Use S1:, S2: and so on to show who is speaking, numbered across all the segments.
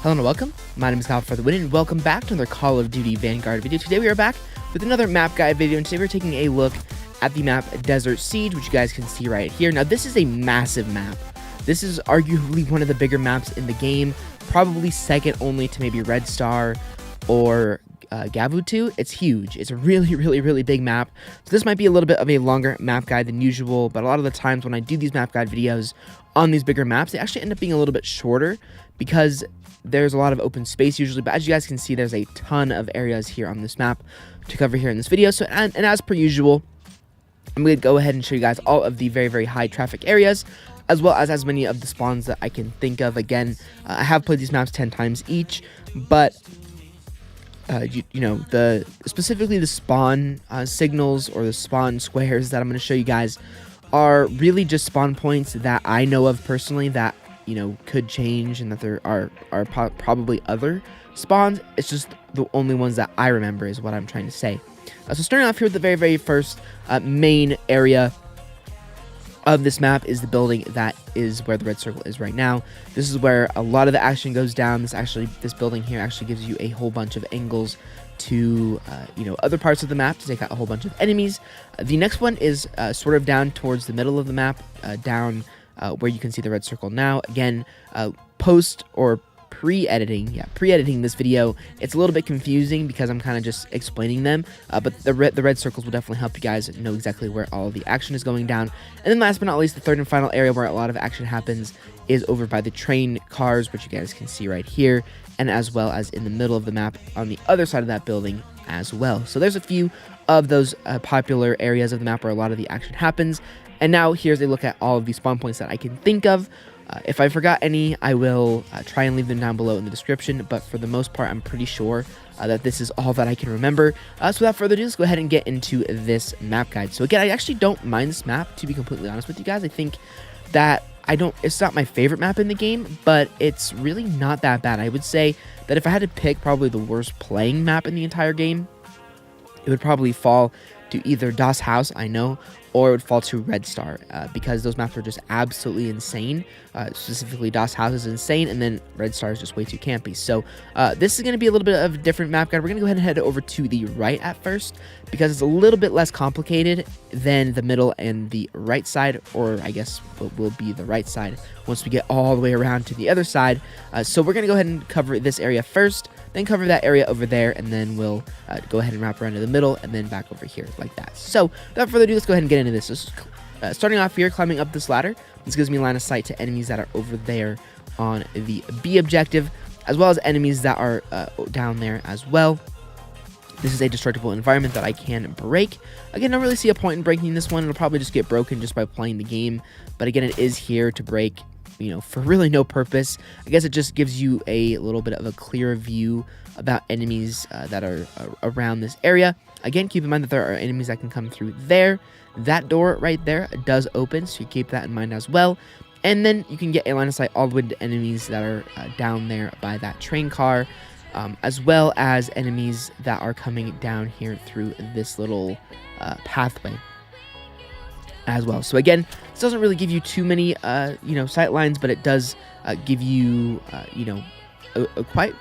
S1: Hello and welcome, my name is Kyle FtW and welcome back to another Call of Duty Vanguard video. Today we are back with another map guide video, and today we're taking a look at the map Desert Siege, which you guys can see right here. Now this is a massive map. This is arguably one of the bigger maps in the game, probably second only to maybe Red Star or Gavu 2. It's huge. It's a really big map. So this might be a little bit of a longer map guide than usual, but a lot of the times when I do these map guide videos on these bigger maps, they actually end up being a little bit shorter because there's a lot of open space usually. But as you guys can see, there's a ton of areas here on this map to cover here in this video. So and as per usual, I'm going to go ahead and show you guys all of the very high traffic areas, as well as many of the spawns that I can think of. Again, I have played these maps 10 times each, but specifically the spawn signals or the spawn squares that I'm going to show you guys are really just spawn points that I know of personally that, could change, and that there are probably other spawns. It's just the only ones that I remember is what I'm trying to say. So starting off here with the very first main area of this map is the building that is where the red circle is right now. This is where a lot of the action goes down. This building here actually gives you a whole bunch of angles to other parts of the map to take out a whole bunch of enemies. The next one is sort of down towards the middle of the map, down where you can see the red circle now. Again, post or pre-editing this video, it's a little bit confusing because I'm kind of just explaining them, but the red circles will definitely help you guys know exactly where all of the action is going down. And then last but not least, the third and final area where a lot of action happens is over by the train cars, which you guys can see right here, and as well as in the middle of the map on the other side of that building as well. So there's a few of those popular areas of the map where a lot of the action happens. And now here's a look at all of the spawn points that I can think of. If I forgot any, I will try and leave them down below in the description, but for the most part, I'm pretty sure that this is all that I can remember. So without further ado, let's go ahead and get into this map guide. So again, I actually don't mind this map, to be completely honest with you guys. I think that it's not my favorite map in the game, but it's really not that bad. I would say that if I had to pick probably the worst playing map in the entire game, it would probably fall to either Das Haus, I know, or it would fall to Red Star, because those maps are just absolutely insane. Specifically, Das Haus is insane, and then Red Star is just way too campy. So this is going to be a little bit of a different map guide. We're going to go ahead and head over to the right at first, because it's a little bit less complicated than the middle and the right side, or I guess what will be the right side once we get all the way around to the other side. So we're going to go ahead and cover this area first, then cover that area over there, and then we'll go ahead and wrap around to the middle, and then back over here like that. So without further ado, let's go ahead and get into this. So, starting off here, climbing up this ladder, this gives me line of sight to enemies that are over there on the B objective, as well as enemies that are down there as well. This is a destructible environment that I can break. Again, I don't really see a point in breaking this one. It'll probably just get broken just by playing the game, but again, it is here to break, for really no purpose. I guess it just gives you a little bit of a clearer view about enemies that are around this area. Again, keep in mind that there are enemies that can come through there. That door right there does open, so you keep that in mind as well. And then you can get a line of sight all the way to enemies that are down there by that train car, as well as enemies that are coming down here through this little pathway as well. So again, this doesn't really give you too many sight lines, but it does give you quite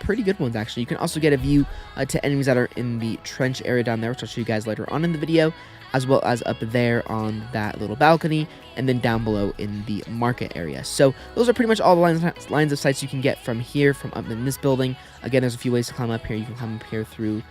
S1: pretty good ones actually. You can also get a view to enemies that are in the trench area down there, which I'll show you guys later on in the video, as well as up there on that little balcony, and then down below in the market area. So those are pretty much all the lines of sights you can get from here, from up in this building. Again, there's a few ways to climb up here. You can climb up here through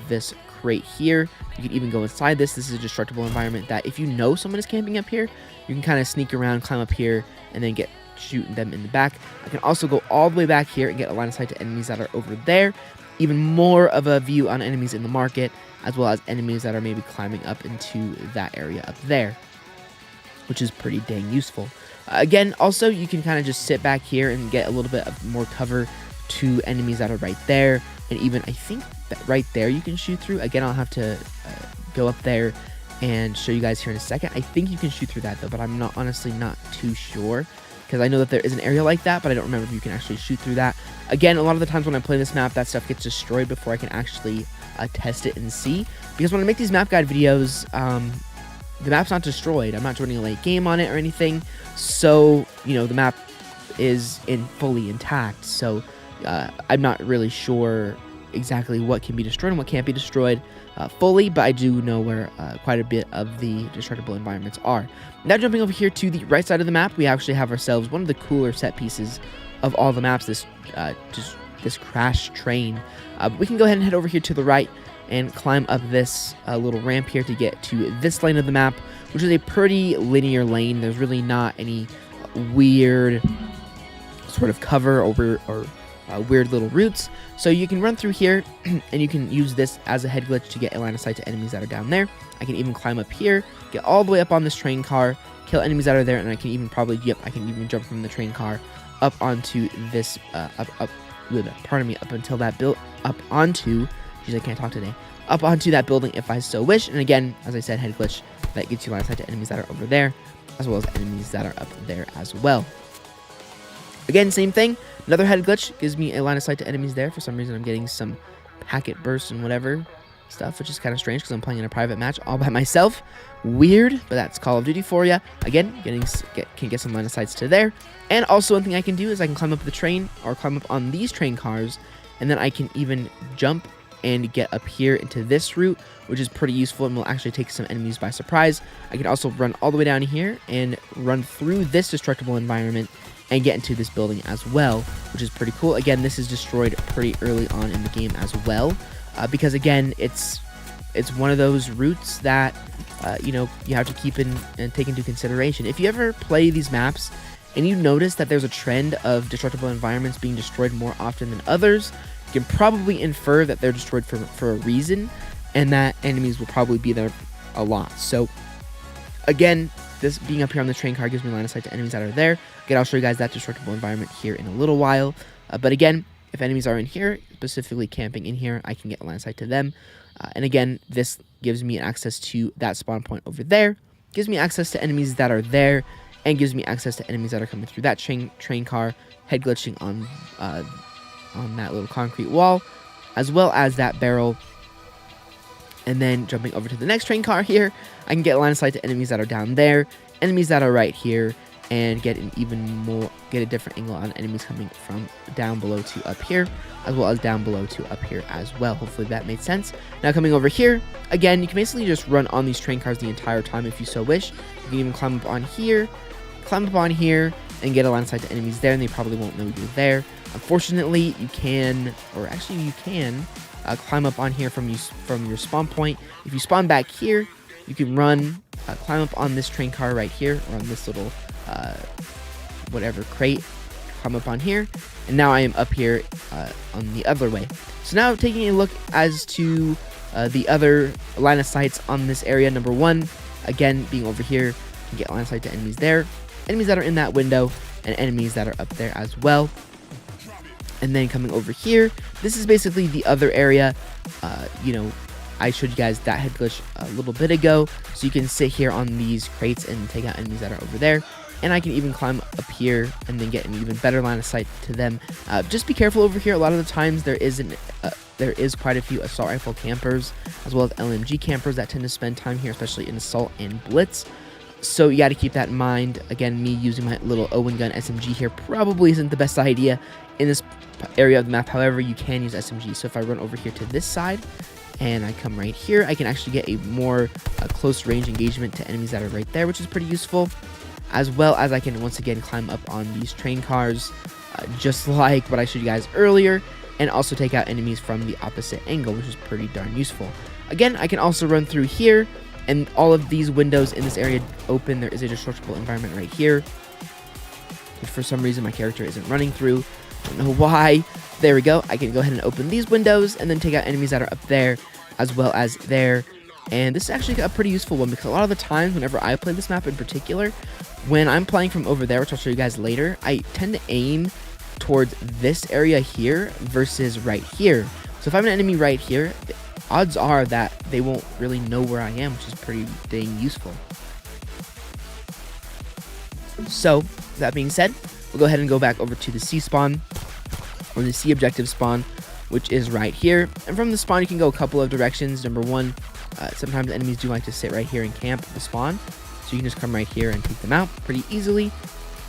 S1: this crate here. You can even go inside this. This is a destructible environment that if you know someone is camping up here, you can kind of sneak around, climb up here, and then get shooting them in the back. I can also go all the way back here and get a line of sight to enemies that are over there. Even more of a view on enemies in the market, as well as enemies that are maybe climbing up into that area up there, which is pretty dang useful. Again, also, you can kind of just sit back here and get a little bit of more cover to enemies that are right there, and even I think that right there you can shoot through. Again, I'll have to go up there and show you guys here in a second. I think you can shoot through that though, but I'm honestly not too sure, because I know that there is an area like that, but I don't remember if you can actually shoot through that. Again, a lot of the times when I play this map, that stuff gets destroyed before I can actually test it and see, because when I make these map guide videos, the map's not destroyed. I'm not joining a late game on it or anything, so the map is fully intact. So I'm not really sure exactly what can be destroyed and what can't be destroyed fully, but I do know where quite a bit of the destructible environments are. Now jumping over here to the right side of the map, we actually have ourselves one of the cooler set pieces of all the maps, this crash train. We can go ahead and head over here to the right and climb up this little ramp here to get to this lane of the map, which is a pretty linear lane. There's really not any weird sort of cover or weird little routes. So you can run through here and you can use this as a head glitch to get a line of sight to enemies that are down there. I can even climb up here, get all the way up on this train car, kill enemies that are there, and I can even I can even jump from the train car up onto this, up until that up onto that building if I so wish. And again, as I said, head glitch that gets you line of sight to enemies that are over there, as well as enemies that are up there as well. Again, same thing. Another head glitch gives me a line of sight to enemies there. For some reason, I'm getting some packet bursts and whatever stuff, which is kind of strange because I'm playing in a private match all by myself. Weird, but that's Call of Duty for ya. Again, can get some line of sights to there. And also one thing I can do is I can climb up the train or climb up on these train cars, and then I can even jump and get up here into this route, which is pretty useful and will actually take some enemies by surprise. I can also run all the way down here and run through this destructible environment and get into this building as well, which is pretty cool. Again, this is destroyed pretty early on in the game as well, because again, it's one of those routes that you have to keep and take into consideration. If you ever play these maps and you notice that there's a trend of destructible environments being destroyed more often than others, you can probably infer that they're destroyed for a reason, and that enemies will probably be there a lot. So again, this being up here on the train car gives me line of sight to enemies that are there. Again, I'll show you guys that destructible environment here in a little while. But again, if enemies are in here, specifically camping in here, I can get a line of sight to them. And again, this gives me access to that spawn point over there, gives me access to enemies that are there, and gives me access to enemies that are coming through that train car, head glitching on that little concrete wall, as well as that barrel. And then jumping over to the next train car here, I can get a line of sight to enemies that are down there, enemies that are right here, and get a different angle on enemies coming from down below to up here, as well as down below to up here as well. Hopefully that made sense. Now coming over here, again, you can basically just run on these train cars the entire time if you so wish. You can even climb up on here, and get a line of sight to enemies there, and they probably won't know you're there. Unfortunately, you can climb up on here from your spawn point. If you spawn back here, you can run, climb up on this train car right here, or on this little whatever crate, climb up on here, and now I am up here on the other way. So now taking a look as to the other line of sights on this area. Number one, again, being over here, you can get line of sight to enemies there, enemies that are in that window, and enemies that are up there as well. And then coming over here, this is basically the other area. I showed you guys that head glitch a little bit ago, so you can sit here on these crates and take out enemies that are over there. And I can even climb up here and then get an even better line of sight to them. Just be careful over here. A lot of the times there is quite a few assault rifle campers, as well as LMG campers that tend to spend time here, especially in assault and blitz. So you got to keep that in mind. Again, me using my little Owen gun SMG here probably isn't the best idea in this area of the map. However, you can use SMG. So if I run over here to this side and I come right here, I can actually get a more close range engagement to enemies that are right there, which is pretty useful. As well as I can once again climb up on these train cars, just like what I showed you guys earlier, and also take out enemies from the opposite angle, which is pretty darn useful. Again, I can also run through here, and all of these windows in this area open. There is a destructible environment right here, which for some reason my character isn't running through. I don't know why. There we go. I can go ahead and open these windows and then take out enemies that are up there, as well as there. And this is actually a pretty useful one, because a lot of the times whenever I play this map in particular, when I'm playing from over there, which I'll show you guys later, I tend to aim towards this area here versus right here. So if I have an enemy right here, the odds are that they won't really know where I am, which is pretty dang useful. So that being said, we'll go ahead and go back over to the C spawn, or the C objective spawn, which is right here. And from the spawn, you can go a couple of directions. Number one, sometimes enemies do like to sit right here and camp the spawn, so you can just come right here and take them out pretty easily.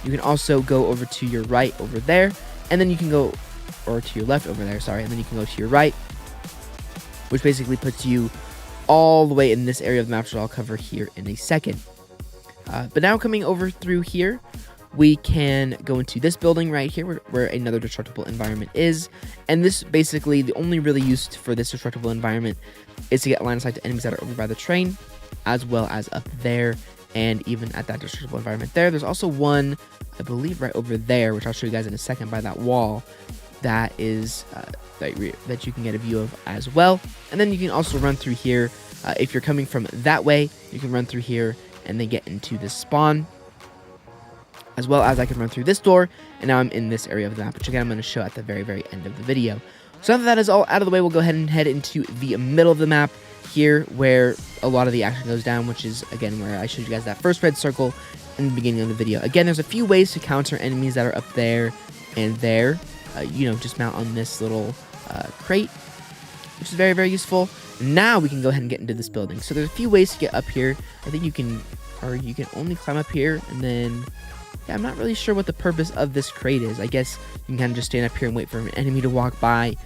S1: You can also go over to your right over there, and then you can go, or to your left over there, sorry, and then you can go to your right, which basically puts you all the way in this area of the map, which I'll cover here in a second. But now coming over through here, we can go into this building right here where another destructible environment is. And this basically, the only really use for this destructible environment is to get line of sight to enemies that are over by the train, as well as up there, and even at that destructible environment there. There's also one, I believe, right over there, which I'll show you guys in a second, by that wall, that is that you can get a view of as well. And then you can also run through here. If you're coming from that way, you can run through here and then get into this spawn, as well as I can run through this door, and now I'm in this area of the map, which again I'm going to show at the very, very end of the video. So now that that is all out of the way, we'll go ahead and head into the middle of the map here, where a lot of the action goes down, which is again where I showed you guys that first red circle in the beginning of the video. Again, there's a few ways to counter enemies that are up there and there. Just mount on this little crate, which is very, very useful. Now we can go ahead and get into this building. So there's a few ways to get up here. I think you can only climb up here, and then I'm not really sure what the purpose of this crate is. I guess you can kind of just stand up here and wait for an enemy to walk by,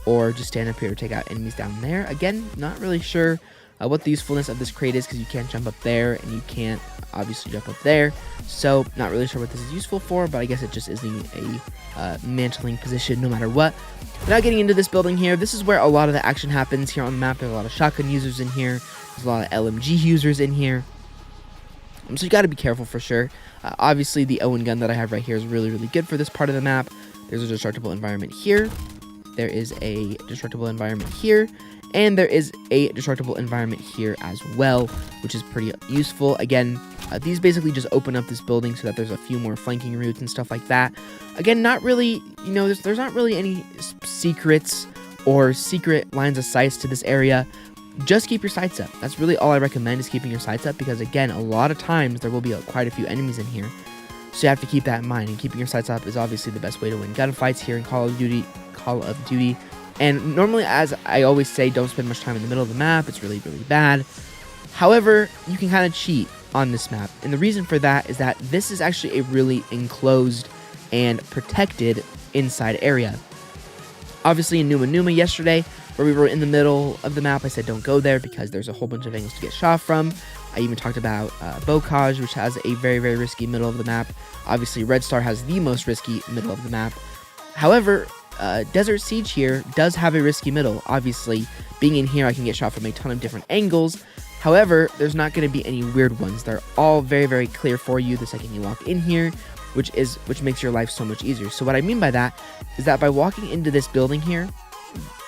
S1: or just stand up here to take out enemies down there. Again, not really sure what the usefulness of this crate is, because you can't jump up there and you can't obviously jump up there. So not really sure what this is useful for, but I guess it just isn't a mantling position no matter what. Now getting into this building here, this is where a lot of the action happens here on the map. There's a lot of shotgun users in here. There's a lot of LMG users in here. So you got to be careful for sure. Obviously, the Owen gun that I have right here is really, really good for this part of the map. There's a destructible environment here. There is a destructible environment here. And there is a destructible environment here as well, which is pretty useful. Again, these basically just open up this building so that there's a few more flanking routes and stuff like that. Again, not really, there's not really any secrets or secret lines of sight to this area. Just keep your sights up. That's really all I recommend, is keeping your sights up, because again, a lot of times there will be quite a few enemies in here. So you have to keep that in mind, and keeping your sights up is obviously the best way to win gunfights here in Call of Duty. And normally, as I always say, don't spend much time in the middle of the map. It's really, really bad. However, you can kind of cheat on this map. And the reason for that is that this is actually a really enclosed and protected inside area. Obviously, in Numa yesterday, where we were in the middle of the map, I said don't go there because there's a whole bunch of angles to get shot from. I even talked about Bocage, which has a very, very risky middle of the map. Obviously, Red Star has the most risky middle of the map. However, Desert Siege here does have a risky middle. Obviously, being in here, I can get shot from a ton of different angles. However, there's not going to be any weird ones. They're all very, very clear for you the second you walk in here, which makes your life so much easier. So what I mean by that is that by walking into this building here,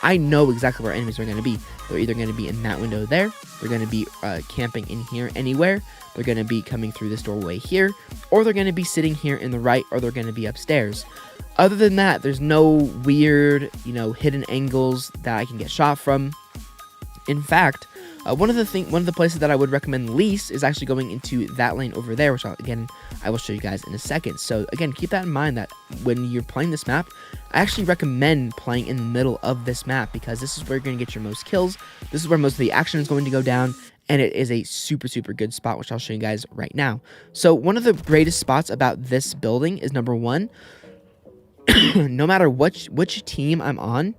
S1: I know exactly where enemies are going to be. They're either going to be in that window there, they're going to be camping in here anywhere, they're going to be coming through this doorway here, or they're going to be sitting here in the right, or they're going to be upstairs. Other than that, there's no weird, hidden angles that I can get shot from. In fact, one of the places that I would recommend least is actually going into that lane over there, which I will show you guys in a second. So again, keep that in mind, that when you're playing this map, I actually recommend playing in the middle of this map, because this is where you're going to get your most kills. This is where most of the action is going to go down, and it is a super, super good spot, which I'll show you guys right now. So one of the greatest spots about this building is, number one, no matter which team I'm on,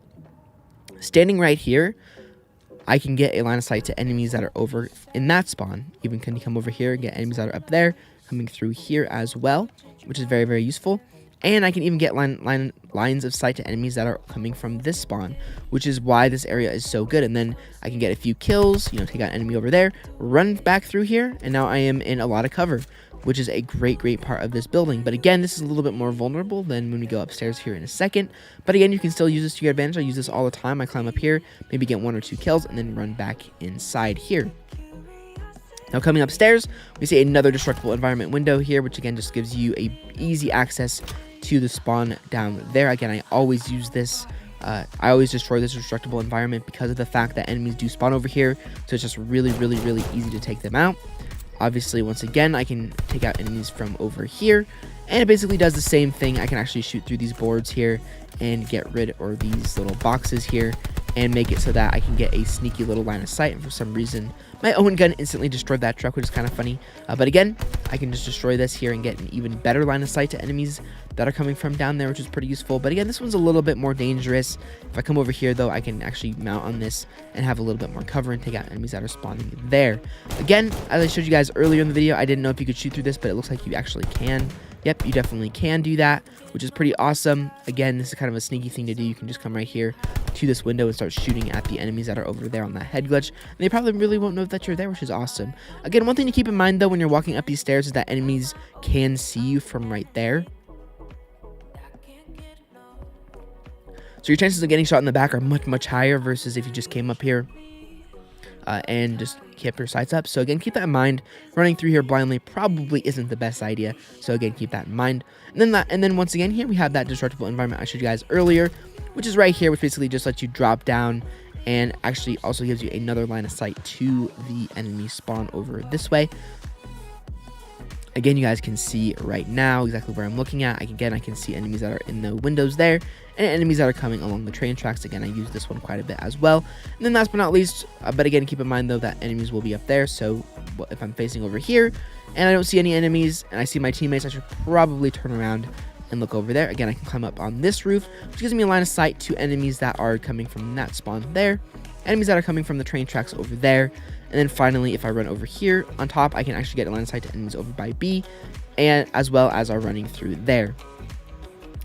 S1: standing right here, I can get a line of sight to enemies that are over in that spawn. Even can come over here and get enemies that are up there, coming through here as well, which is very, very useful. And I can even get lines of sight to enemies that are coming from this spawn, which is why this area is so good. And then I can get a few kills, take out an enemy over there, run back through here, and now I am in a lot of cover, which is a great, great part of this building. But again, this is a little bit more vulnerable than when we go upstairs here in a second. But again, you can still use this to your advantage. I use this all the time. I climb up here, maybe get 1 or 2 kills, and then run back inside here. Now coming upstairs, we see another destructible environment window here, which again just gives you a easy access to the spawn down there. Again, I always use this. I always destroy this destructible environment because of the fact that enemies do spawn over here. So it's just really, really, really easy to take them out. Obviously, once again, I can take out enemies from over here, and it basically does the same thing. I can actually shoot through these boards here and get rid of these little boxes here and make it so that I can get a sneaky little line of sight. And for some reason, my own gun instantly destroyed that truck, which is kind of funny. But again, I can just destroy this here and get an even better line of sight to enemies that are coming from down there, which is pretty useful. But again, this one's a little bit more dangerous. If I come over here, though, I can actually mount on this and have a little bit more cover and take out enemies that are spawning there. Again, as I showed you guys earlier in the video, I didn't know if you could shoot through this, but it looks like you actually can. Yep, you definitely can do that, which is pretty awesome. Again, this is kind of a sneaky thing to do. You can just come right here to this window and start shooting at the enemies that are over there on that head glitch. And they probably really won't know that you're there, which is awesome. Again, one thing to keep in mind, though, when you're walking up these stairs is that enemies can see you from right there. So your chances of getting shot in the back are much, much higher versus if you just came up here and just keep your sights up. So again, keep that in mind. Running through here blindly probably isn't the best idea. So again, keep that in mind. And then once again, here we have that destructible environment I showed you guys earlier, which is right here, which basically just lets you drop down and actually also gives you another line of sight to the enemy spawn over this way. Again, you guys can see right now exactly where I'm looking at. I can see enemies that are in the windows there and enemies that are coming along the train tracks. Again, I use this one quite a bit as well. And then last but not least, but again, keep in mind though that enemies will be up there. So if I'm facing over here and I don't see any enemies and I see my teammates, I should probably turn around and look over there. Again, I can climb up on this roof, which gives me a line of sight to enemies that are coming from that spawn there, enemies that are coming from the train tracks over there. And then finally, if I run over here on top, I can actually get a line of sight to enemies over by B, and as well as are running through there.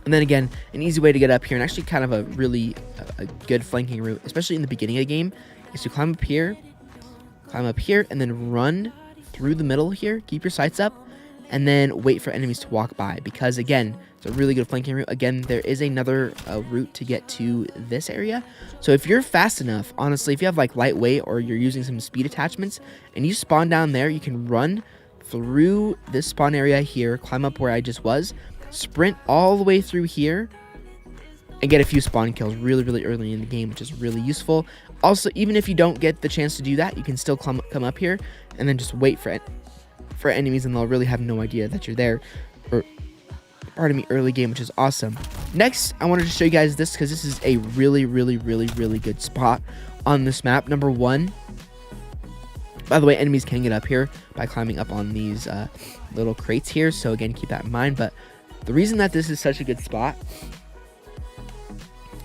S1: And then again, an easy way to get up here, and actually kind of a really good flanking route, especially in the beginning of the game, is to climb up here, and then run through the middle here, keep your sights up, and then wait for enemies to walk by. Because again, it's a really good flanking route. Again, there is another route to get to this area. So if you're fast enough, honestly, if you have like lightweight or you're using some speed attachments and you spawn down there, you can run through this spawn area here, climb up where I just was, sprint all the way through here, and get a few spawn kills really, really early in the game, which is really useful. Also, even if you don't get the chance to do that, you can still come up here and then just wait for enemies, and they'll really have no idea that you're there. Or pardon me, early game, which is awesome. Next, I wanted to show you guys this because this is a really, really, really, really good spot on this map. Number one, by the way, enemies can get up here by climbing up on these little crates here. So again, keep that in mind. But the reason that this is such a good spot,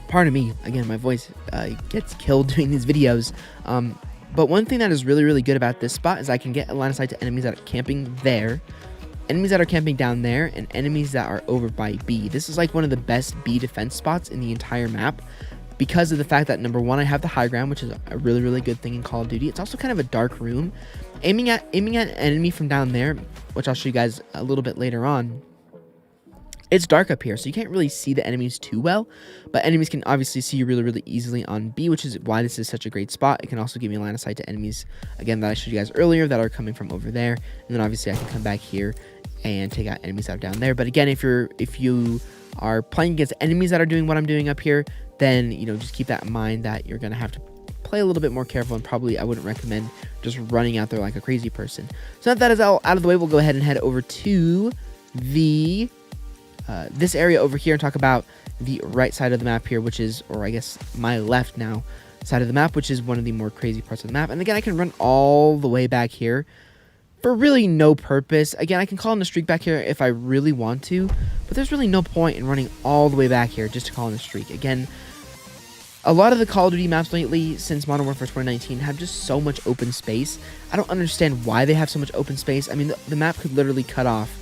S1: pardon me, again, my voice gets killed doing these videos. But one thing that is really, really good about this spot is I can get a line of sight to enemies that are camping there, enemies that are camping down there, and enemies that are over by B. This is like one of the best B defense spots in the entire map because of the fact that, number one, I have the high ground, which is a really, really good thing in Call of Duty. It's also kind of a dark room. Aiming at an enemy from down there, which I'll show you guys a little bit later on, it's dark up here, so you can't really see the enemies too well, but enemies can obviously see you really, really easily on B, which is why this is such a great spot. It can also give me a line of sight to enemies, again, that I showed you guys earlier that are coming from over there, and then obviously I can come back here and take out enemies that are down there. But again, if you are playing against enemies that are doing what I'm doing up here, then, you know, just keep that in mind that you're going to have to play a little bit more careful, and probably I wouldn't recommend just running out there like a crazy person. So now that is all out of the way, we'll go ahead and head over to the this area over here and talk about the right side of the map here, which is, or I guess my left now side of the map, which is one of the more crazy parts of the map. And again, I can run all the way back here for really no purpose. Again, I can call in a streak back here if I really want to, but there's really no point in running all the way back here just to call in a streak. Again, a lot of the Call of Duty maps lately since Modern Warfare 2019 have just so much open space. I don't understand why they have so much open space. I mean, the map could literally cut off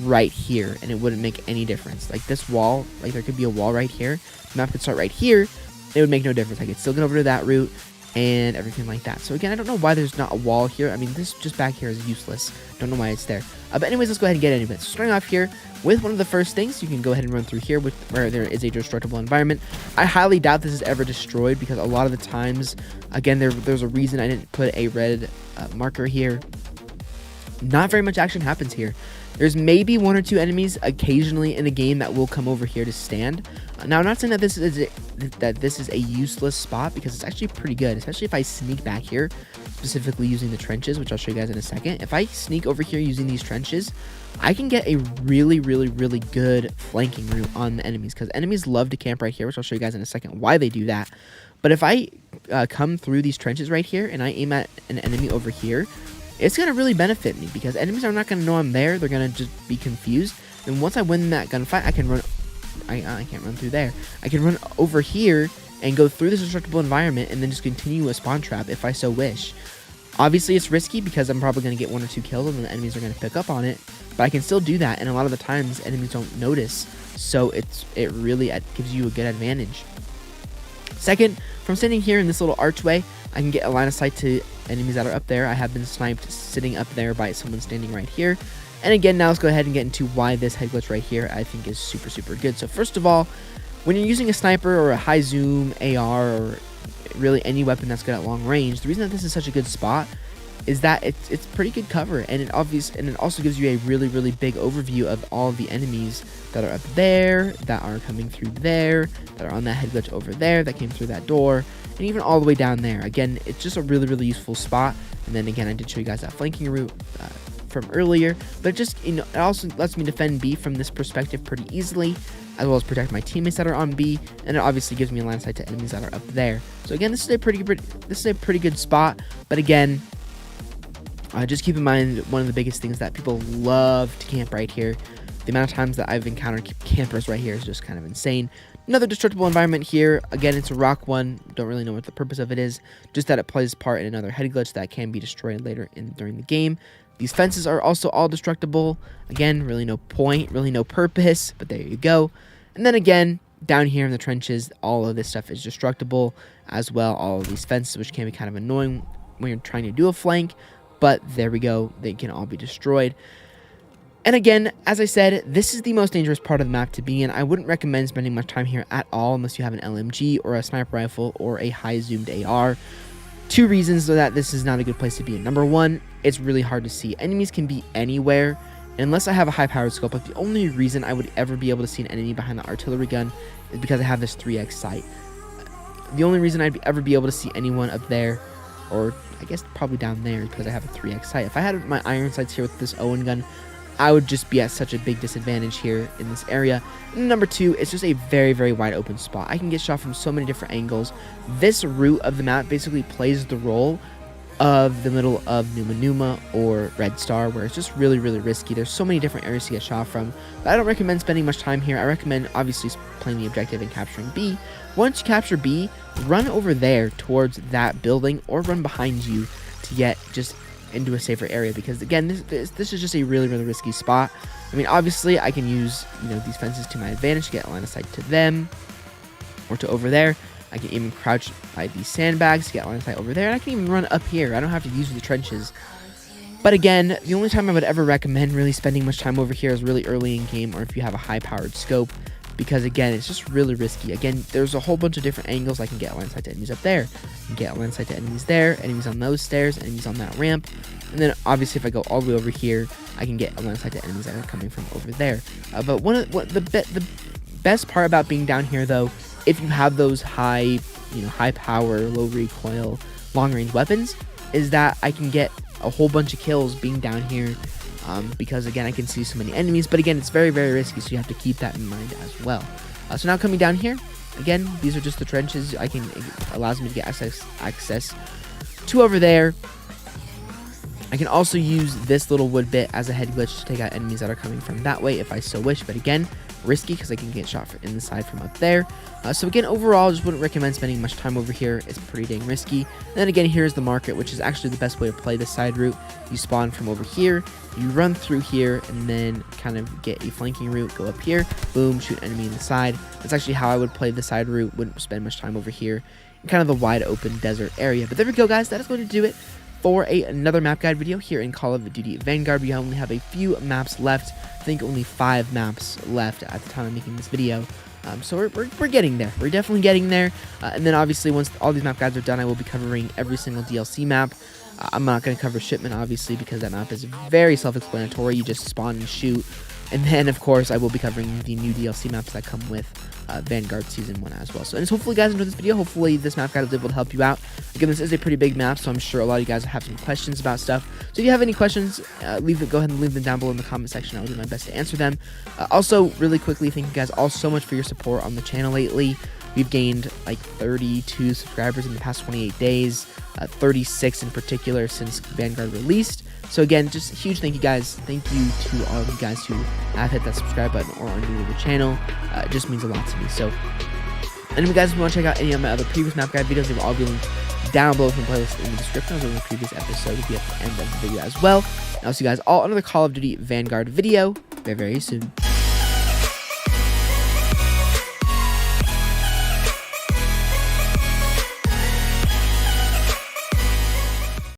S1: right here and it wouldn't make any difference. Like this wall, like there could be a wall right here, the map could start right here, it would make no difference. I could still get over to that route and everything like that. So again, I don't know why there's not a wall here. I mean, this just back here is useless. Don't know why it's there. But anyways, let's go ahead and get into it. So starting off here with one of the first things, you can go ahead and run through here where there is a destructible environment. I highly doubt this is ever destroyed because a lot of the times, again, there's a reason I didn't put a red marker here. Not very much action happens here. There's maybe one or two enemies occasionally in the game that will come over here to stand. Now, I'm not saying that this is a useless spot, because it's actually pretty good, especially if I sneak back here, specifically using the trenches, which I'll show you guys in a second. If I sneak over here using these trenches, I can get a really, really, really good flanking route on the enemies, because enemies love to camp right here, which I'll show you guys in a second why they do that. But if I come through these trenches right here and I aim at an enemy over here, it's going to really benefit me because enemies are not going to know I'm there. They're going to just be confused. And once I win that gunfight, I can run. I can't run through there. I can run over here and go through this destructible environment and then just continue a spawn trap if I so wish. Obviously, it's risky because I'm probably going to get 1 or 2 kills and the enemies are going to pick up on it. But I can still do that, and a lot of the times enemies don't notice. So it really gives you a good advantage. Second, from standing here in this little archway, I can get a line of sight to enemies that are up there. I have been sniped sitting up there by someone standing right here. And again, now let's go ahead and get into why this head glitch right here I think is super, super good. So first of all, when you're using a sniper or a high zoom AR or really any weapon that's good at long range, the reason that this is such a good spot is that it's pretty good cover, and it also gives you a really, really big overview of all of the enemies that are up there, that are coming through there, that are on that head glitch over there, that came through that door, and even all the way down there. Again, it's just a really, really useful spot. And then again, I did show you guys that flanking route from earlier, but it just, it also lets me defend B from this perspective pretty easily, as well as protect my teammates that are on B, and it obviously gives me a line of sight to enemies that are up there. So again, this is a pretty good spot. But again, just keep in mind, one of the biggest things that people love to camp right here. The amount of times that I've encountered campers right here is just kind of insane. Another destructible environment here. Again, it's a rock one. Don't really know what the purpose of it is. Just that it plays part in another head glitch that can be destroyed later during the game. These fences are also all destructible. Again, really no point, really no purpose, but there you go. And then again, down here in the trenches, all of this stuff is destructible as well. All of these fences, which can be kind of annoying when you're trying to do a flank. But there we go, they can all be destroyed. And again, as I said, this is the most dangerous part of the map to be in. I wouldn't recommend spending much time here at all unless you have an LMG or a sniper rifle or a high zoomed AR. 2 reasons that this is not a good place to be in. Number 1, it's really hard to see. Enemies can be anywhere. And unless I have a high powered scope, like the only reason I would ever be able to see an enemy behind the artillery gun is because I have this 3x sight. The only reason I'd ever be able to see anyone up there, or I guess probably down there, because I have a 3x sight. If I had my iron sights here with this Owen gun, I would just be at such a big disadvantage here in this area. And number 2, it's just a very, very wide open spot. I can get shot from so many different angles. This route of the map basically plays the role of the middle of Numa Numa or Red Star, where it's just really, really risky. There's so many different areas to get shot from, but I don't recommend spending much time here. I recommend obviously playing the objective and capturing B. Once you capture B, run over there towards that building or run behind you to get just into a safer area, because again, this is just a really, really risky spot. I mean, obviously I can use these fences to my advantage to get a line of sight to them or to over there. I can even crouch by these sandbags to get a line of sight over there, and I can even run up here. I don't have to use the trenches. But again, the only time I would ever recommend really spending much time over here is really early in game, or if you have a high powered scope, because again, it's just really risky. Again, there's a whole bunch of different angles. I can get a line of sight to enemies up there, I can get a line of sight to enemies there, enemies on those stairs, enemies on that ramp, and then obviously if I go all the way over here, I can get a line of sight to enemies that are coming from over there. But the best part about being down here, though, if you have those high power, low recoil, long range weapons, is that I can get a whole bunch of kills being down here. Because again, I can see so many enemies, but again, it's very, very risky, so you have to keep that in mind as well. So now coming down here, again, these are just the trenches. It allows me to get access to over there. I can also use this little wood bit as a head glitch to take out enemies that are coming from that way if I so wish, but again, risky because I can get shot in the side from up there. So again, overall, just wouldn't recommend spending much time over here. It's pretty dang risky. And then again, here's the market, which is actually the best way to play this side route. You spawn from over here, you run through here, and then kind of get a flanking route, go up here, boom, shoot enemy in the side. That's actually how I would play the side route. Wouldn't spend much time over here in kind of the wide open desert area. But there we go, guys. That is going to do it for another map guide video here in Call of Duty Vanguard. We only have a few maps left. I think only 5 maps left at the time of making this video. So we're getting there. We're definitely getting there. And then obviously once all these map guides are done, I will be covering every single DLC map. I'm not going to cover Shipment, obviously, because that map is very self-explanatory. You just spawn and shoot. And then, of course, I will be covering the new DLC maps that come with Vanguard Season 1 as well. So, and hopefully, guys, enjoyed this video. Hopefully, this map guide was able to help you out. Again, this is a pretty big map, so I'm sure a lot of you guys have some questions about stuff. So, if you have any questions, go ahead and leave them down below in the comment section. I will do my best to answer them. Also, really quickly, thank you guys all so much for your support on the channel lately. We've gained like 32 subscribers in the past 28 days, 36 in particular since Vanguard released. So again, just a huge thank you guys. Thank you to all of you guys who have hit that subscribe button or are new to the channel. It just means a lot to me. So anyway guys, if you want to check out any of my other previous map guide videos, they will all be linked down below from the playlist in the description. Also in the previous episode will be at the end of the video as well. And I'll see you guys all on another Call of Duty Vanguard video very, very soon.